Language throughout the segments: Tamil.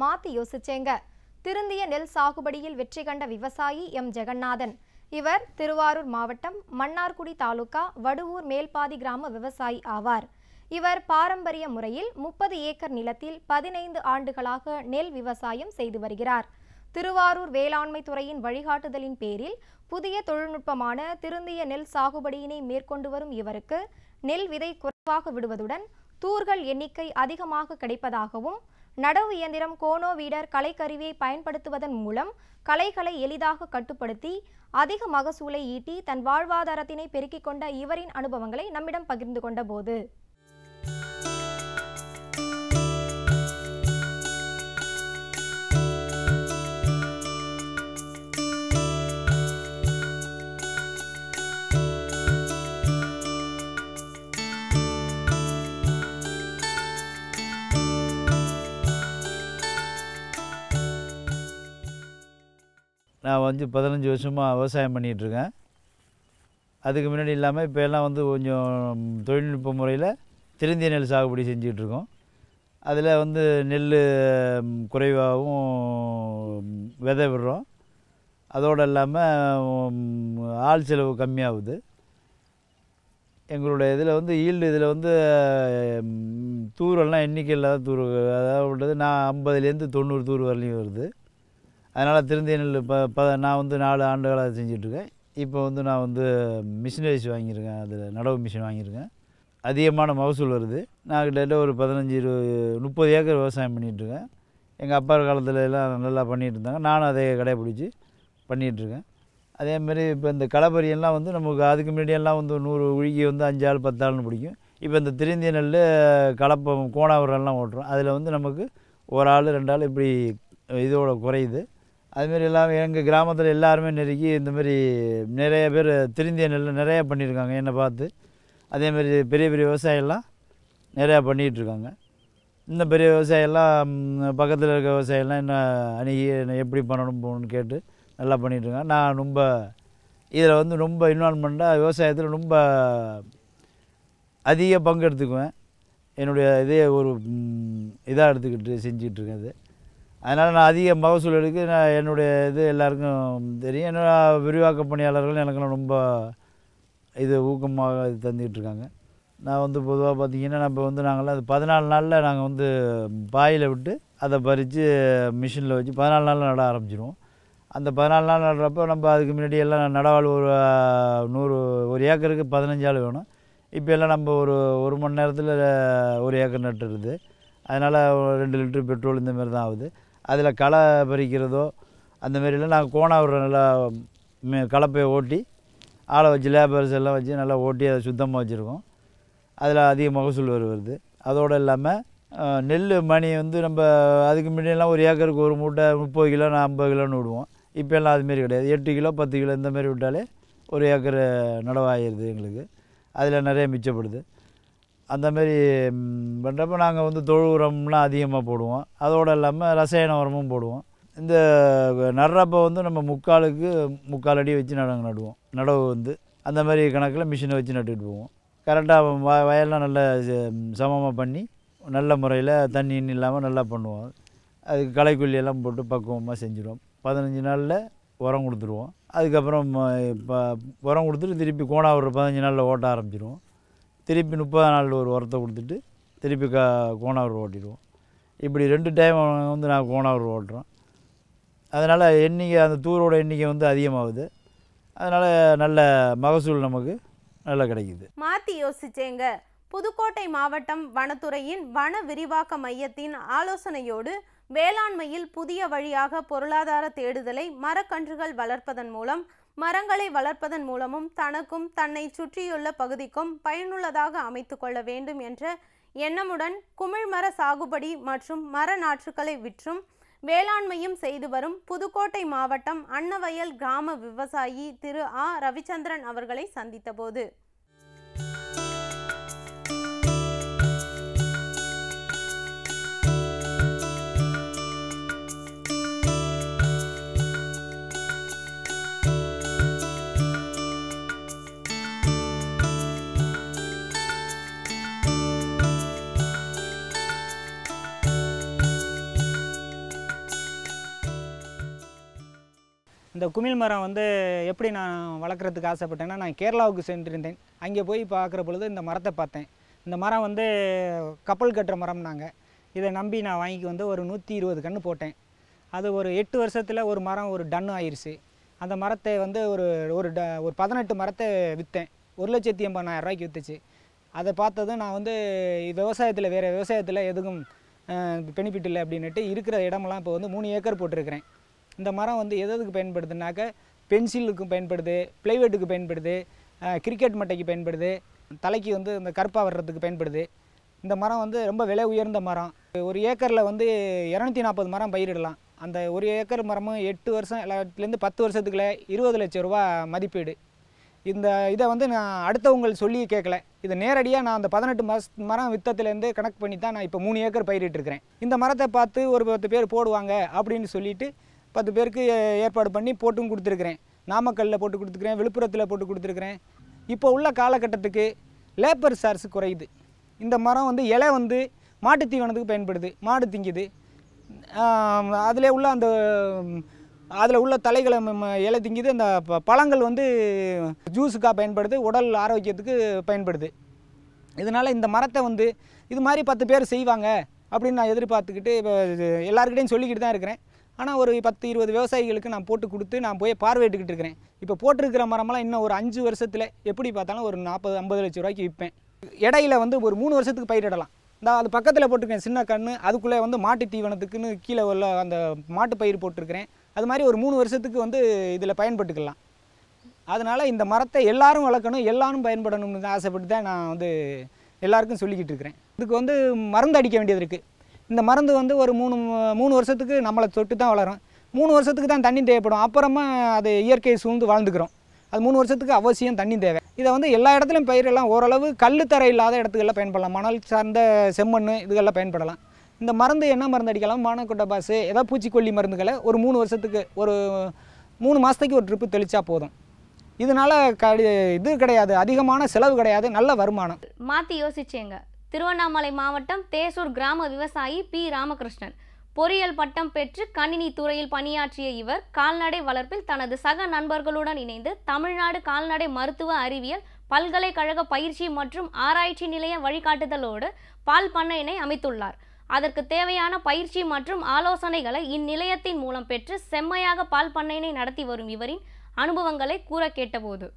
மாத்தி யோசிச்சேங்க. திருந்திய நெல் சாகுபடியில் வெற்றி கண்ட விவசாயி எம் ஜெகநாதன். இவர் திருவாரூர் மாவட்டம் மன்னார்குடி தாலுகா வடுவூர் மேல்பாதி கிராம விவசாயி ஆவார். இவர் பாரம்பரிய முறையில் 30 ஏக்கர் நிலத்தில் 15 ஆண்டுகளாக நெல் விவசாயம் செய்து வருகிறார். திருவாரூர் வேளாண்மை துறையின் வழிகாட்டுதலின் பேரில் புதிய தொழில்நுட்பமான திருந்திய நெல் சாகுபடியினை மேற்கொண்டு வரும் இவருக்கு நெல் விதை குறைவாக விடுவதுடன் தூர்கள் எண்ணிக்கை அதிகமாக கிடைப்பதாகவும், நடவு இயந்திரம் கோனோ வீடர் களைக்கருவியை பயன்படுத்துவதன் மூலம் களைகளை எளிதாக கட்டுப்படுத்தி அதிக மகசூலை ஈட்டி தன் வாழ்வாதாரத்தினை பெருக்கிக் கொண்ட இவரின் அனுபவங்களை நம்மிடம் பகிர்ந்து கொண்ட போது நான் 15 வருஷமாக விவசாயம் பண்ணிகிட்ருக்கேன். அதுக்கு முன்னாடி இல்லாமல் இப்போ எல்லாம் கொஞ்சம் தொழில்நுட்ப முறையில் திருந்திய நெல் சாகுபடி செஞ்சிகிட்ருக்கோம். அதில் நெல் குறைவாகவும் விதை விடுறோம். அதோடு இல்லாமல் ஆள் செலவு கம்மியாகுது. எங்களுடைய இதில் ஈல்டு இதில் தூரெல்லாம் எண்ணிக்கை இல்லாத தூர், அதாவது நான் 50லேருந்து 90 தூர் வரலையும் வருது. அதனால் திருந்திய நெல் நான் 4 ஆண்டுகளாக செஞ்சிட்ருக்கேன். இப்போ நான் மிஷினரிஸ் வாங்கியிருக்கேன். அதில் நடவு மிஷின் வாங்கியிருக்கேன். அதிகமான மகசூல் வருது. நான் கிட்டத்தட்ட ஒரு 15-30 ஏக்கர் விவசாயம் பண்ணிகிட்ருக்கேன். எங்கள் அப்பா காலத்தில் எல்லாம் நல்லா பண்ணிகிட்டு இருந்தாங்க. நானும் அதை கடைப்பிடிச்சி பண்ணிகிட்ருக்கேன். அதேமாரி இப்போ இந்த களப்பரியெல்லாம் நமக்கு அதுக்கு முன்னாடியெல்லாம் 100 உழுகி 5 ஆள் 10 ஆள்னு பிடிக்கும். இப்போ இந்த திருந்திய நெல் கலப்பை கோணாவரெல்லாம் ஓட்டுறோம். அதில் நமக்கு ஒரு ஆள் 2 ஆள் இப்படி இதோட குறையுது. அதுமாரி எல்லாம் எங்கள் கிராமத்தில் எல்லாருமே நெருக்கி இந்தமாரி நிறைய பேர் திருந்திய நெல் நிறையா பண்ணியிருக்காங்க என்னை பார்த்து. அதேமாரி பெரிய பெரிய விவசாயம்லாம் நிறையா பண்ணிகிட்ருக்காங்க. இந்த பெரிய விவசாயம்லாம் பக்கத்தில் இருக்க விவசாயம்லாம் என்ன அணுகி எப்படி பண்ணணும் போகணுன்னு கேட்டு நல்லா பண்ணிகிட்ருக்காங்க. நான் ரொம்ப இதில் ரொம்ப இன்வால்மெண்ட்டாக விவசாயத்தில் ரொம்ப அதிக பங்கு எடுத்துக்குவேன். என்னுடைய இதே ஒரு இதாக எடுத்துக்கிட்டு செஞ்சிகிட்ருக்கேன். இது அதனால் நான் அதிக மகசூல் எடுக்க நான் என்னுடைய இது எல்லாருக்கும் தெரியும். என்னோட விரிவாக்க பணியாளர்கள் எனக்குலாம் ரொம்ப இது ஊக்கமாக இது தந்துக்கிட்டுருக்காங்க. நான் பொதுவாக பார்த்திங்கன்னா இப்போ நாங்கள்லாம் அது 14 நாளில் நாங்கள் பாயில் விட்டு அதை பறித்து மிஷினில் வச்சு 14 நாளில் நட ஆரம்பிச்சிடுவோம். அந்த 14 நாள் நடுறப்போ நம்ம அதுக்கு முன்னாடி எல்லாம் நடவாள் ஒரு 100 ஏக்கருக்கு 15 ஆள் வேணும். இப்போ எல்லாம் நம்ம ஒரு மணி நேரத்தில் 1 ஏக்கர் நட்டுருது. அதனால் 2 லிட்டர் பெட்ரோல் இந்தமாரி தான் ஆகுது. அதில் களை பறிக்கிறதோ அந்தமாரிலாம் நாங்கள் கோணாவூர் நல்லா கலப்பையை ஓட்டி ஆளை வச்சு லேபர்ஸ் எல்லாம் வச்சு நல்லா ஓட்டி அதை சுத்தமாக வச்சுருக்கோம். அதில் அதிக மகசூல் வருது. அதோடு இல்லாமல் நெல் மணி நம்ம அதுக்கு முன்னாடியெல்லாம் 1 ஏக்கருக்கு ஒரு மூட்டை 30 கிலோ 50 கிலோன்னு விடுவோம். இப்போ எல்லாம் அதுமாரி கிடையாது. 8 கிலோ 10 கிலோ இந்தமாரி விட்டாலே 1 ஏக்கர் நடவாகிடுது எங்களுக்கு. அதில் நிறைய மிச்சப்படுது. அந்தமாரி பண்ணுறப்ப நாங்கள் தொழு உரம்லாம் அதிகமாக போடுவோம். அதோடு இல்லாமல் ரசாயன உரமும் போடுவோம். இந்த நடுறப்போ நம்ம 3/4 அடி வச்சு நடுவோம். நடவு அந்த மாதிரி கணக்கில் மிஷினை வச்சு நட்டுக்கிட்டு போவோம். கரெக்டாக வயல்லாம் நல்லா சமமாக பண்ணி நல்ல முறையில் தண்ணி இல்லாமல் நல்லா பண்ணுவோம். அதுக்கு களைக்கொல்லியெல்லாம் போட்டு பக்குவமாக செஞ்சுருவோம். 15 நாளில் உரம் கொடுத்துருவோம். அதுக்கப்புறம் இப்போ உரம் கொடுத்துட்டு திருப்பி கோணாவூர் 15 நாளில் ஓட்ட ஆரம்பிச்சிடுவோம். திருப்பி 30 நாளில் ஒரு உரத்தை கொடுத்துட்டு திருப்பி கோணாவூர் ஓட்டிடுவோம். இப்படி 2 டைம் நாங்கள் கோணாவூர் ஓட்டுறோம். அதனால் எண்ணிக்கை அந்த தூரோட எண்ணிக்கை அதிகமாகுது. அதனால் நல்ல மகசூல் நமக்கு நல்லா கிடைக்குது. மாற்றி யோசிச்சேங்க. புதுக்கோட்டை மாவட்டம் வனத்துறையின் வன விரிவாக்க மையத்தின் ஆலோசனையோடு வேளாண்மையில் புதிய வழியாக பொருளாதார தேடுதலை மரக்கன்றுகள் வளர்ப்பதன் மூலம் மரங்களை வளர்ப்பதன் மூலமும் தனக்கும் தன்னை சுற்றியுள்ள பகுதிக்கும் பயனுள்ளதாக அமைத்து கொள்ள வேண்டும் என்ற எண்ணமுடன் குமிழ்மர சாகுபடி மற்றும் மர நாற்றுக்களை விற்றும் வேளாண்மையும் செய்து வரும் புதுக்கோட்டை மாவட்டம் அன்னவயல் கிராம விவசாயி திரு ஆ ரவிச்சந்திரன் அவர்களை சந்தித்த போது இந்த குமிழ் மரம் வந்து எப்படி நான் வளர்க்குறதுக்கு ஆசைப்பட்டேன்னா, நான் கேரளாவுக்கு சென்றிருந்தேன். அங்கே போய் பார்க்குற பொழுது இந்த மரத்தை பார்த்தேன். இந்த மரம் வந்து கப்பல் கட்டுற மரம்னாங்க. இதை நம்பி நான் வாங்கி வந்து ஒரு 120 கன்று போட்டேன். அது ஒரு 8 வருஷத்தில் ஒரு மரம் ஒரு டன் ஆயிடுச்சு. அந்த மரத்தை வந்து ஒரு 18 மரத்தை விற்றேன். 1,80,000 ரூபாய்க்கு விற்றுச்சு. அதை பார்த்ததும் நான் வந்து விவசாயத்தில் வேறு விவசாயத்தில் எதுக்கும் பெனிஃபிட் இல்லை அப்படின்ட்டு இருக்கிற இடமெல்லாம் இப்போ வந்து 3 ஏக்கர் போட்டிருக்கிறேன். இந்த மரம் வந்து எதுக்கு பயன்படுதுனாக்க பென்சிலுக்கும் பயன்படுது, ப்ளைவுட்டுக்கு பயன்படுது, கிரிக்கெட் மட்டைக்கு பயன்படுது, தலைக்கு வந்து இந்த கருப்பாக வர்றதுக்கு பயன்படுது. இந்த மரம் வந்து ரொம்ப விலை உயர்ந்த மரம். ஒரு ஏக்கரில் வந்து 240 மரம் பயிரிடலாம். அந்த ஒரு ஏக்கர் மரமும் 8 வருஷம் எல்லாத்துலேருந்து 10 வருஷத்துக்குள்ள 20 லட்சம் ரூபா மதிப்பீடு. இந்த இதை வந்து நான் அடுத்தவங்களுக்கு சொல்லி கேட்கல. இதை நேரடியாக நான் அந்த 18 மரம் வித்தத்துலேருந்து கணக்கு பண்ணி தான் நான் இப்போ 3 ஏக்கர் பயிரிட்டுருக்கிறேன். இந்த மரத்தை பார்த்து ஒரு 10 பேர் போடுவாங்க அப்படின்னு சொல்லிட்டு 10 பேருக்கு ஏற்பாடு பண்ணி போட்டும் கொடுத்துருக்குறேன். நாமக்கல்லில் போட்டு கொடுத்துருக்குறேன், விழுப்புரத்தில் போட்டு கொடுத்துருக்குறேன். இப்போ உள்ள காலகட்டத்துக்கு லேபர் சார்ஜ் குறையுது. இந்த மரம் வந்து இலை வந்து மாட்டு தீவனத்துக்கு பயன்படுது. மாடு திங்குது. அதில் உள்ள அதில் உள்ள தலைகளை இலை திங்குது. அந்த பழங்கள் வந்து ஜூஸுக்காக பயன்படுது, உடல் ஆரோக்கியத்துக்கு பயன்படுது. இதனால் இந்த மரத்தை வந்து இது மாதிரி 10 பேர் செய்வாங்க அப்படின்னு நான் எதிர்பார்த்துக்கிட்டு இப்போ எல்லாருக்கிட்டையும் சொல்லிக்கிட்டு தான் இருக்கிறேன். ஆனால் ஒரு 10-20 விவசாயிகளுக்கு நான் போட்டு கொடுத்து நான் போய் பார்வையிட்டுக்கிட்டு இருக்கிறேன். இப்போ போட்டிருக்கிற மரமெல்லாம் இன்னும் ஒரு 5 வருஷத்தில் எப்படி பார்த்தாலும் ஒரு 40-50 லட்சம் ரூபாய்க்கு விற்பேன். இடையில வந்து ஒரு 3 வருஷத்துக்கு பயிரிடலாம். அது பக்கத்தில் போட்டிருக்கேன் சின்ன கன்று. அதுக்குள்ளே வந்து மாட்டு தீவனத்துக்குன்னு கீழே உள்ள அந்த மாட்டு பயிர் போட்டிருக்கிறேன். அது மாதிரி ஒரு 3 வருஷத்துக்கு வந்து இதில் பயன்பட்டுக்கலாம். அதனால் இந்த மரத்தை எல்லாரும் வளர்க்கணும், எல்லாரும் பயன்படணும்னு ஆசைப்பட்டு தான் நான் வந்து எல்லாருக்கும் சொல்லிக்கிட்டு இருக்கிறேன். இதுக்கு வந்து மருந்து அடிக்க வேண்டியது இருக்குது. இந்த மருந்து வந்து ஒரு 3 வருஷத்துக்கு நம்மளை தொட்டு தான் வளரும். 3 வருஷத்துக்கு தான் தண்ணி தேவைப்படும். அப்புறமா அது இயற்கையை சூழ்ந்து வாழ்ந்துக்கிறோம். அது 3 வருஷத்துக்கு அவசியம் தண்ணி தேவை. இதை வந்து எல்லா இடத்துலையும் பயிரெல்லாம் ஓரளவு கல்லுத்தரை இல்லாத இடத்துக்கெல்லாம் பயன்படலாம். மணல் சார்ந்த செம்மண் இதுகெல்லாம் பயன்படலாம். இந்த மருந்து என்ன மருந்து அடிக்கலாம்? மானக்கொட்டபாசு ஏதாவது பூச்சிக்கொல்லி மருந்துகளை ஒரு 3 வருஷத்துக்கு ஒரு 3 மாதத்துக்கு ஒரு ட்ரிப்பு தெளித்தா போதும். இதனால் இது கிடையாது, அதிகமான செலவு கிடையாது, நல்ல வருமானம். மாற்றி யோசிச்சேங்க. திருவண்ணாமலை மாவட்டம் தேசூர் கிராம விவசாயி பி. ராமகிருஷ்ணன் பொறியியல் பட்டம் பெற்று கணினி துறையில் பணியாற்றிய இவர் கால்நடை வளர்ப்பில் தனது சக நண்பர்களுடன் இணைந்து தமிழ்நாடு கால்நடை மருத்துவ அறிவியல் பல்கலைக்கழக பயிற்சி மற்றும் ஆராய்ச்சி நிலைய வழிகாட்டுதலோடு பால் பண்ணையினை அமைத்துள்ளார். அதற்கு தேவையான பயிற்சி மற்றும் ஆலோசனைகளை இந்நிலையத்தின் மூலம் பெற்று செம்மையாக பால் பண்ணையினை நடத்தி வரும் இவரின் அனுபவங்களை கூற கேட்டபோது,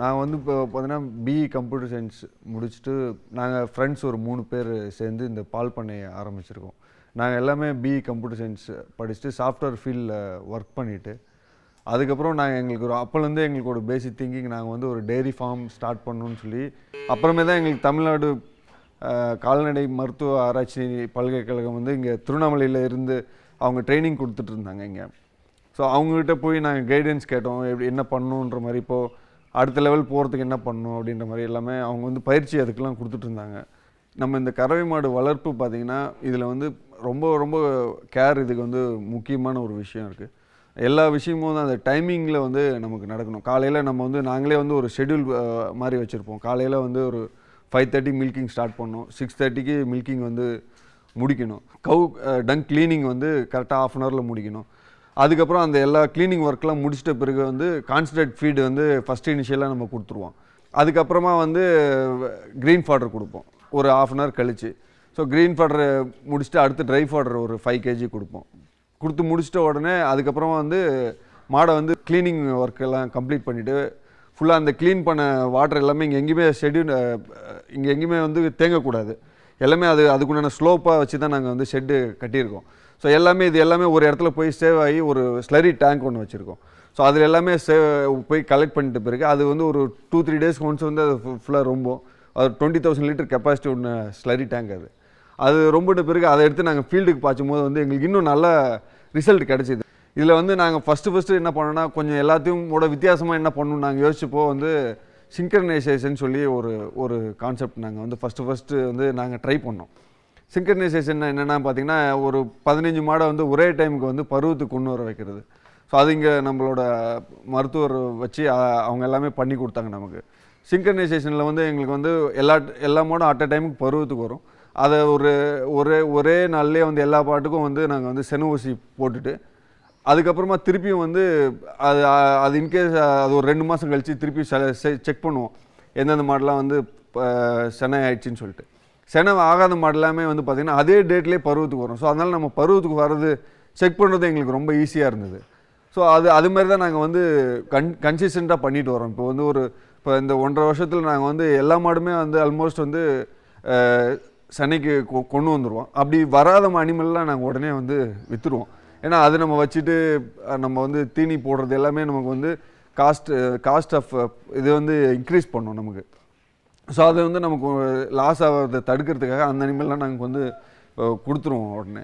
நான் வந்து இப்போ பார்த்தீங்கன்னா பிஇ கம்ப்யூட்டர் சயின்ஸ் முடிச்சுட்டு நாங்கள் ஃப்ரெண்ட்ஸ் ஒரு 3 பேர் சேர்ந்து இந்த பால் பண்ணையை ஆரம்பிச்சிருக்கோம். நாங்கள் எல்லாமே பிஇ கம்ப்யூட்டர் சயின்ஸ் படிச்சுட்டு சாஃப்ட்வேர் ஃபீல்டில் ஒர்க் பண்ணிவிட்டு அதுக்கப்புறம் நாங்கள் எங்களுக்கு அப்போலேருந்தே எங்களுக்கு ஒரு பேசிக் திங்கிங் நாங்கள் வந்து ஒரு டெய்ரி ஃபார்ம் ஸ்டார்ட் பண்ணணும்னு சொல்லி அப்புறமே தான் எங்களுக்கு தமிழ்நாடு கால்நடை மருத்துவ ஆராய்ச்சி பல்கலைக்கழகம் வந்து இங்கே திருவண்ணாமலையில் இருந்து அவங்க ட்ரைனிங் கொடுத்துட்டு இருந்தாங்க இங்கே. ஸோ அவங்ககிட்ட போய் நாங்கள் கைடன்ஸ் கேட்டோம், எப்படி என்ன பண்ணணுன்ற மாதிரி, இப்போது அடுத்த லெவல் போகிறதுக்கு என்ன பண்ணணும் அப்படின்ற மாதிரி எல்லாமே அவங்க வந்து பயிற்சி அதுக்கெல்லாம் கொடுத்துட்ருந்தாங்க. நம்ம இந்த கறவை மாடு வளர்ப்பு பார்த்திங்கன்னா இதில் வந்து ரொம்ப ரொம்ப கேர் இதுக்கு வந்து முக்கியமான ஒரு விஷயம் இருக்குது. எல்லா விஷயமும் வந்து அந்த டைமிங்கில் வந்து நமக்கு நடக்கணும். காலையில் நம்ம வந்து நாங்களே வந்து ஒரு ஷெட்யூல் மாதிரி வச்சுருப்போம். காலையில் வந்து ஒரு 5:30 மில்கிங் ஸ்டார்ட் பண்ணோம், 6:30க்கு மில்கிங் வந்து முடிக்கணும். கவு டங்க் க்ளீனிங் வந்து கரெக்டாக 1/2 hourல முடிக்கணும். அதுக்கப்புறம் அந்த எல்லா க்ளீனிங் ஒர்க்லாம் முடிச்சிட்ட பிறகு வந்து கான்சன்ட்ரேட் ஃபீடு வந்து ஃபஸ்ட்டு இனிஷியலாக நம்ம கொடுத்துருவோம். அதுக்கப்புறமா வந்து க்ரீன் ஃபாடர் கொடுப்போம் ஒரு 1/2 hour கழிச்சு. ஸோ க்ரீன் ஃபாடரை முடிச்சுட்டு அடுத்து ட்ரை ஃபாடர் ஒரு 5 kg கொடுப்போம். கொடுத்து முடிச்சிட்ட உடனே அதுக்கப்புறமா வந்து மாடை வந்து க்ளீனிங் ஒர்க்கெல்லாம் கம்ப்ளீட் பண்ணிவிட்டு ஃபுல்லாக அந்த க்ளீன் பண்ண வாட்டர் எல்லாமே இங்கே எங்கேயுமே இங்கே எங்கேயுமே வந்து தேங்கக்கூடாது. எல்லாமே அதுக்குண்டான ஸ்லோப்பாக வச்சு தான் நாங்கள் வந்து ஷெட்டு கட்டியிருக்கோம். ஸோ இது எல்லாமே ஒரு இடத்துல போய் சேவ் ஆகி ஒரு ஸ்லரி டேங்க் ஒன்று வச்சுருக்கோம். ஸோ அதில் எல்லாமே போய் கலெக்ட் பண்ணிட்ட பிறகு அது வந்து ஒரு 2-3 days ஒன்ஸ் வந்து அது ஃபுல்லாக ரொம்ப அது 20,000 liter கெப்பாசிட்டி ஒன்று ஸ்லரி டேங்க் அது ரொம்பிட்ட பிறகு அதை எடுத்து நாங்கள் ஃபீல்டுக்கு பாய்ச்சும் போது வந்து எங்களுக்கு இன்னும் நல்ல ரிசல்ட் கிடச்சிது. இதில் வந்து நாங்கள் ஃபஸ்ட்டு என்ன பண்ணோன்னா கொஞ்சம் எல்லாத்தையும் வித்தியாசமாக என்ன பண்ணணும்னு நாங்கள் யோசிச்சப்போ வந்து சிங்க்ரனைசேஷன் சொல்லி ஒரு கான்செப்ட் நாங்கள் வந்து ஃபஸ்ட்டு வந்து நாங்கள் ட்ரை பண்ணோம். சிங்க்ரனைசேஷன் என்னென்னா பார்த்தீங்கன்னா, ஒரு 15 மாடை வந்து ஒரே டைமுக்கு வந்து பருவத்துக்கு கொண்டு வர வைக்கிறது. ஸோ அது இங்கே நம்மளோட மருத்துவர் வச்சு அவங்க எல்லாமே பண்ணி கொடுத்தாங்க நமக்கு. சிங்க்ரனைசேஷனில் வந்து எங்களுக்கு வந்து எல்லா மாடும் அட் அ டைமுக்கு பருவத்துக்கு வரும். அதை ஒரே நாள்லேயே வந்து எல்லா பாட்டுக்கும் வந்து நாங்கள் வந்து சென ஊசி போட்டுட்டு அதுக்கப்புறமா திருப்பியும் வந்து அது இன்கேஸ் அது ஒரு 2 மாதம் கழித்து திருப்பி செக் பண்ணுவோம் எந்தெந்த மாடெலாம் வந்து செனை ஆயிடுச்சின்னு சொல்லிட்டு. செனை ஆகாத மாடெல்லாமே வந்து பார்த்திங்கன்னா அதே டேட்லேயே பருவத்துக்கு வரும். ஸோ அதனால் நம்ம பருவத்துக்கு வர்றது செக் பண்ணுறது எங்களுக்கு ரொம்ப ஈஸியாக இருந்தது. ஸோ அதுமாரி தான் நாங்கள் வந்து கன்சிஸ்டண்ட்டாக பண்ணிட்டு வரோம். இப்போ இந்த 1.5 வருஷத்தில் நாங்கள் வந்து எல்லா மாடுமே வந்து ஆல்மோஸ்ட் வந்து சென்னைக்கு கொண்டு வந்துடுவோம். அப்படி வராத அனிமல்லாம் நாங்கள் உடனே வந்து விற்றுருவோம். ஏன்னா அது நம்ம வச்சுட்டு நம்ம வந்து தீனி போடுறது எல்லாமே நமக்கு வந்து காஸ்ட் ஆஃப் இது வந்து இன்க்ரீஸ் பண்ணும் நமக்கு. ஸோ அது வந்து நமக்கு லாஸ் ஆகிறத தடுக்கிறதுக்காக அந்த அனிமல்லாம் நாங்கள் வந்து கொடுத்துருவோம் உடனே.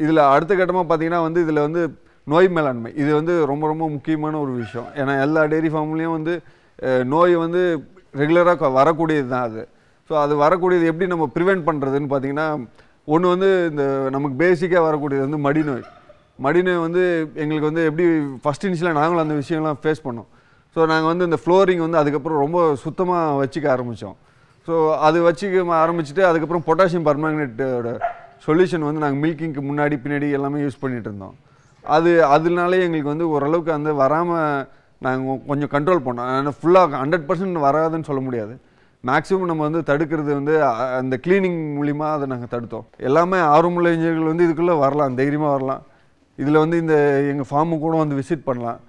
இதில் அடுத்த கட்டமாக பார்த்திங்கன்னா வந்து இதில் வந்து நோய் மேலாண்மை இது வந்து ரொம்ப ரொம்ப முக்கியமான ஒரு விஷயம். ஏன்னா எல்லா டெய்ரி ஃபார்ம்லேயும் வந்து நோய் வந்து ரெகுலராக வரக்கூடியது தான் அது. ஸோ அது வரக்கூடியது எப்படி நம்ம ப்ரிவெண்ட் பண்ணுறதுன்னு பார்த்திங்கன்னா, ஒன்று வந்து இந்த நமக்கு பேசிக்காக வரக்கூடியது வந்து மடிநோய் வந்து எங்களுக்கு வந்து எப்படி ஃபஸ்ட் இனிஷியலாக நாங்களும் அந்த விஷயம்லாம் ஃபேஸ் பண்ணோம். ஸோ நாங்கள் வந்து இந்த ஃப்ளோரிங் வந்து அதுக்கப்புறம் ரொம்ப சுத்தமாக வச்சுக்க ஆரம்பித்தோம். ஸோ அது வச்சுக்க ஆரம்பிச்சுட்டு அதுக்கப்புறம் பொட்டாசியம் பர்மாங்கனேட்டோட சொல்யூஷன் வந்து நாங்கள் மில்கிங்க்கு முன்னாடி பின்னாடி எல்லாமே யூஸ் பண்ணிகிட்டு இருந்தோம். அதனாலே எங்களுக்கு வந்து ஓரளவுக்கு அந்த வராமல் நாங்கள் கொஞ்சம் கண்ட்ரோல் பண்ணோம். ஆனால் ஃபுல்லாக 100% வராதுன்னு சொல்ல முடியாது. மேக்ஸிமம் நம்ம வந்து தடுக்கிறது வந்து அந்த க்ளீனிங் மூலிமா அதை நாங்கள் தடுத்தோம். எல்லாமே ஆர்வமுள்ள இளைஞர்கள் வந்து இதுக்குள்ளே வரலாம், தைரியமாக வரலாம். இதில் வந்து எங்கள் ஃபார்மு கூட வந்து விசிட் பண்ணலாம்.